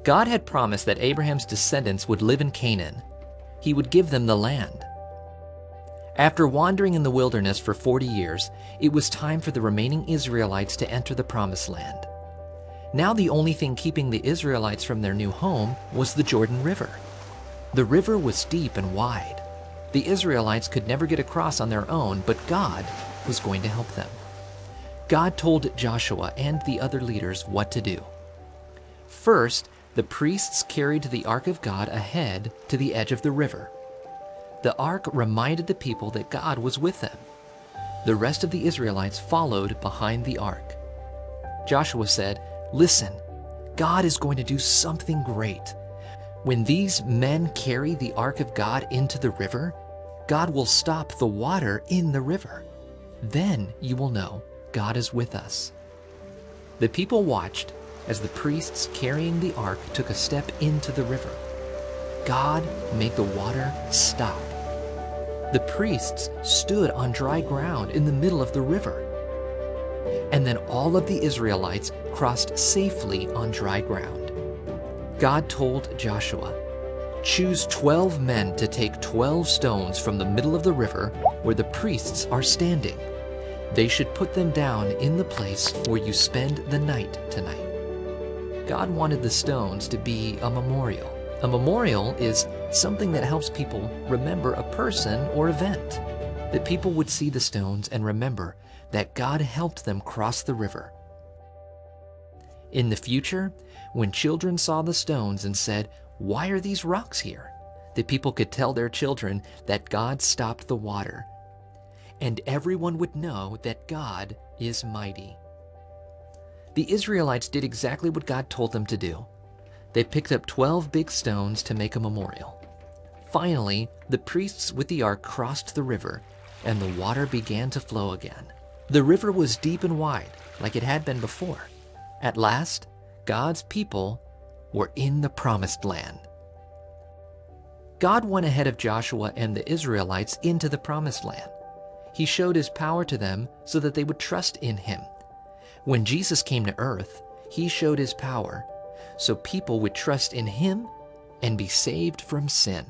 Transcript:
God had promised that Abraham's descendants would live in Canaan. He would give them the land. After wandering in the wilderness for 40 years, it was time for the remaining Israelites to enter the Promised Land. Now the only thing keeping the Israelites from their new home was the Jordan River. The river was deep and wide. The Israelites could never get across on their own, but God was going to help them. God told Joshua and the other leaders what to do. First, the priests carried the Ark of God ahead to the edge of the river. The Ark reminded the people that God was with them. The rest of the Israelites followed behind the Ark. Joshua said, "Listen, God is going to do something great. When these men carry the Ark of God into the river, God will stop the water in the river. Then you will know God is with us." The people watched as the priests carrying the ark took a step into the river. God made the water stop. The priests stood on dry ground in the middle of the river. And then all of the Israelites crossed safely on dry ground. God told Joshua, "Choose 12 men to take 12 stones from the middle of the river where the priests are standing. They should put them down in the place where you spend the night tonight." God wanted the stones to be a memorial. A memorial is something that helps people remember a person or event. That people would see the stones and remember that God helped them cross the river. In the future, when children saw the stones and said, "Why are these rocks here?" the people could tell their children that God stopped the water. And everyone would know that God is mighty. The Israelites did exactly what God told them to do. They picked up 12 big stones to make a memorial. Finally, the priests with the ark crossed the river, and the water began to flow again. The river was deep and wide, like it had been before. At last, God's people were in the Promised Land. God went ahead of Joshua and the Israelites into the Promised Land. He showed his power to them so that they would trust in him. When Jesus came to earth, he showed his power so people would trust in him and be saved from sin.